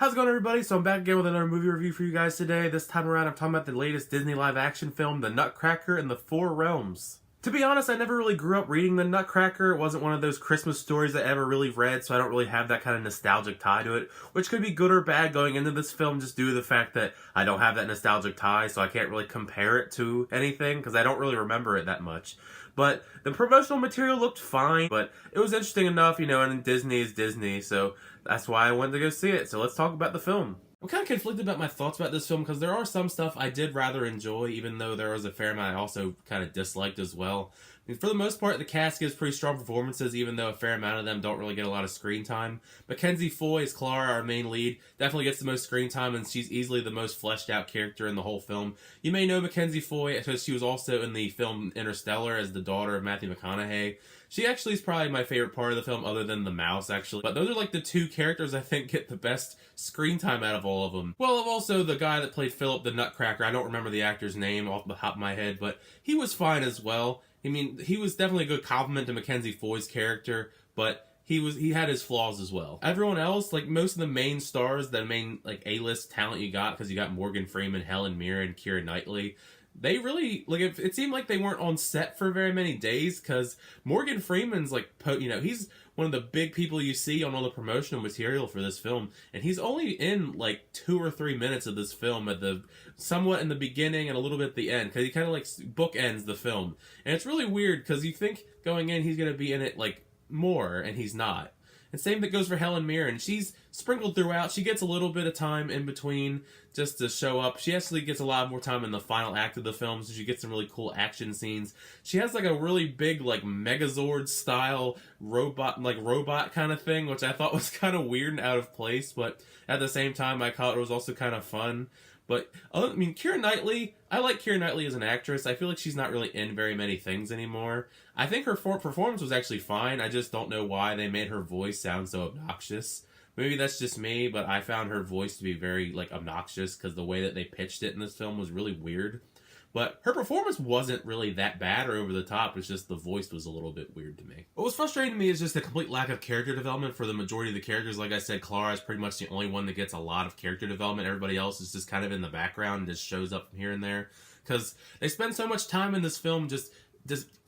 How's it going, everybody? So I'm back again with another movie review for you guys today. This time around, I'm talking about the latest Disney live-action film, The Nutcracker and the Four Realms. To be honest, I never really grew up reading The Nutcracker. It wasn't one of those Christmas stories I ever really read, so I don't really have that kind of nostalgic tie to it, which could be good or bad going into this film just due to the fact that I don't have that nostalgic tie, so I can't really compare it to anything, because I don't really remember it that much. But the promotional material looked fine, but it was interesting enough, you know, and Disney is Disney, so that's why I wanted to go see it. So let's talk about the film. I'm kind of conflicted about my thoughts about this film because there are some stuff I did rather enjoy, even though there was a fair amount I also kind of disliked as well. I mean, for the most part, the cast gives pretty strong performances, even though a fair amount of them don't really get a lot of screen time. Mackenzie Foy as Clara, our main lead, definitely gets the most screen time, and she's easily the most fleshed out character in the whole film. You may know Mackenzie Foy because she was also in the film Interstellar as the daughter of Matthew McConaughey. She actually is probably my favorite part of the film, other than the mouse, actually. But those are like the two characters I think get the best screen time out of all of them. Well, also the guy that played Philip the Nutcracker, I don't remember the actor's name off the top of my head, but he was fine as well. I mean, he was definitely a good compliment to Mackenzie Foy's character, but he had his flaws as well. Everyone else, like most of the main stars, the main like A-list talent you got, because you got Morgan Freeman, Helen Mirren, Keira Knightley, they really, like, it seemed like they weren't on set for very many days, because Morgan Freeman's, like, you know, he's one of the big people you see on all the promotional material for this film, and he's only in, like, 2 or 3 minutes of this film, somewhat in the beginning and a little bit at the end, because he kind of, like, bookends the film. And it's really weird, because you think going in he's going to be in it, like, more, and he's not. And same that goes for Helen Mirren. She's sprinkled throughout. She gets a little bit of time in between just to show up. She actually gets a lot more time in the final act of the film, so she gets some really cool action scenes. She has like a really big like Megazord style robot kind of thing, which I thought was kind of weird and out of place, but at the same time I thought it was also kind of fun. But, I mean, Keira Knightley, I like Keira Knightley as an actress. I feel like she's not really in very many things anymore. I think her performance was actually fine. I just don't know why they made her voice sound so obnoxious. Maybe that's just me, but I found her voice to be very, like, obnoxious because the way that they pitched it in this film was really weird. But her performance wasn't really that bad or over the top. It's just the voice was a little bit weird to me. What was frustrating to me is just the complete lack of character development for the majority of the characters. Like I said, Clara is pretty much the only one that gets a lot of character development. Everybody else is just kind of in the background and just shows up from here and there. Because they spend so much time in this film just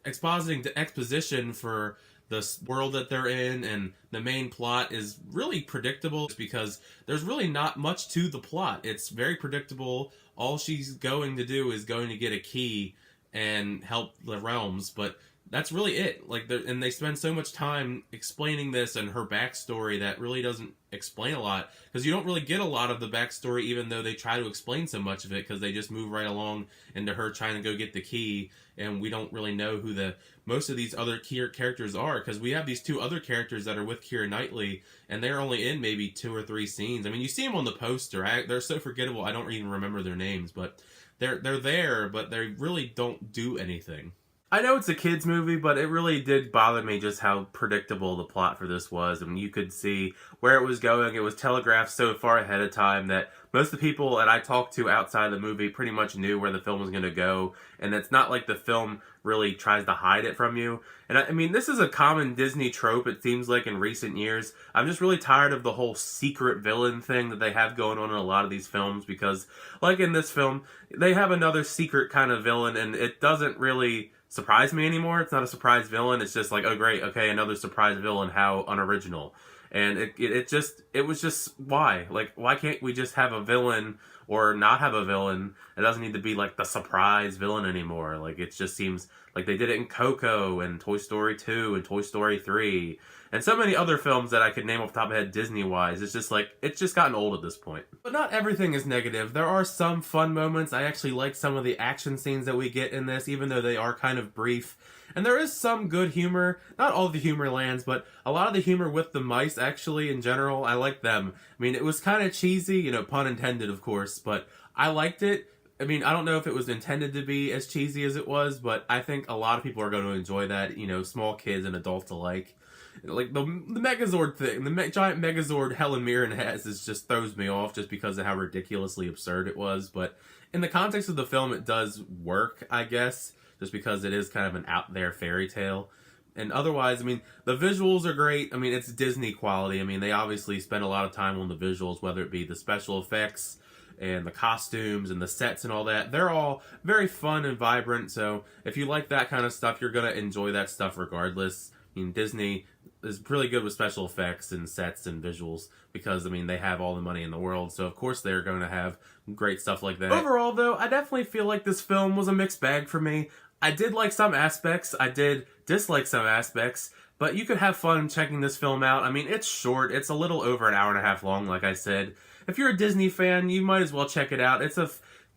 expositing the exposition for the world that they're in, and the main plot is really predictable because there's really not much to the plot. It's very predictable. All she's going to do is going to get a key and help the realms, but that's really it. Like, and they spend so much time explaining this and her backstory that really doesn't explain a lot, because you don't really get a lot of the backstory, even though they try to explain so much of it, because they just move right along into her trying to go get the key, and we don't really know who most of these other key characters are, because we have these two other characters that are with Keira Knightley, and they're only in maybe 2 or 3 scenes. I mean, you see them on the poster. They're so forgettable, I don't even remember their names, but they're there, but they really don't do anything. I know it's a kid's movie, but it really did bother me just how predictable the plot for this was. I mean, you could see where it was going. It was telegraphed so far ahead of time that most of the people that I talked to outside the movie pretty much knew where the film was going to go. And it's not like the film really tries to hide it from you. And I mean, this is a common Disney trope, it seems like, in recent years. I'm just really tired of the whole secret villain thing that they have going on in a lot of these films, because, like in this film, they have another secret kind of villain, and it doesn't really surprise me anymore. It's not a surprise villain. It's just like, oh great, okay, another surprise villain. How unoriginal. And it was just, why? Like, why can't we just have a villain or not have a villain? It doesn't need to be like the surprise villain anymore. Like, it just seems like they did it in Coco and Toy Story 2 and Toy Story 3 and so many other films that I could name off the top of my head Disney-wise. It's just like, it's just gotten old at this point. But not everything is negative. There are some fun moments. I actually like some of the action scenes that we get in this, even though they are kind of brief. And there is some good humor. Not all of the humor lands, but a lot of the humor with the mice, actually, in general, I like them. I mean, it was kind of cheesy, you know, pun intended, of course, but I liked it. I mean, I don't know if it was intended to be as cheesy as it was, but I think a lot of people are going to enjoy that, you know, small kids and adults alike. Like, the Megazord thing, the giant Megazord Helen Mirren has just throws me off just because of how ridiculously absurd it was. But in the context of the film, it does work, I guess, just because it is kind of an out there fairy tale. And otherwise, I mean, the visuals are great. I mean, it's Disney quality. I mean, they obviously spend a lot of time on the visuals, whether it be the special effects and the costumes and the sets and all that. They're all very fun and vibrant, so if you like that kind of stuff, you're going to enjoy that stuff regardless. I mean, Disney is really good with special effects and sets and visuals because, I mean, they have all the money in the world, so of course they're going to have great stuff like that. Overall, though, I definitely feel like this film was a mixed bag for me. I did like some aspects, I did dislike some aspects, but you could have fun checking this film out. I mean, it's short, it's a little over an hour and a half long, like I said. If you're a Disney fan, you might as well check it out. It's a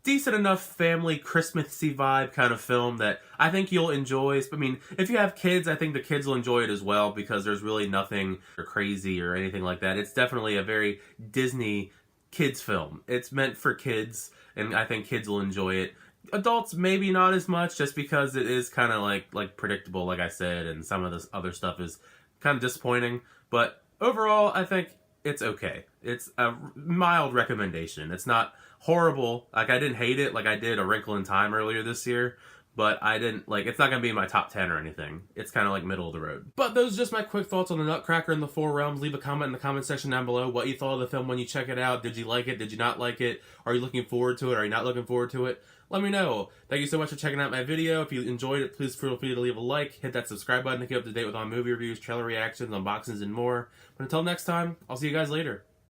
decent enough family Christmassy vibe kind of film that I think you'll enjoy. I mean, if you have kids, I think the kids will enjoy it as well because there's really nothing crazy or anything like that. It's definitely a very Disney kids film. It's meant for kids, and I think kids will enjoy it. Adults, maybe not as much, just because it is kind of like predictable, like I said, and some of this other stuff is kind of disappointing. But overall, I think it's okay. It's a mild recommendation. It's not horrible. Like, I didn't hate it like I did A Wrinkle in Time earlier this year, but I didn't, like, it's not going to be in my top 10 or anything. It's kind of like middle of the road. But those are just my quick thoughts on The Nutcracker and the Four Realms. Leave a comment in the comment section down below what you thought of the film when you check it out. Did you like it? Did you not like it? Are you looking forward to it? Are you not looking forward to it? Let me know. Thank you so much for checking out my video. If you enjoyed it, please feel free to leave a like, hit that subscribe button to keep up to date with all movie reviews, trailer reactions, unboxings, and more. But until next time, I'll see you guys later.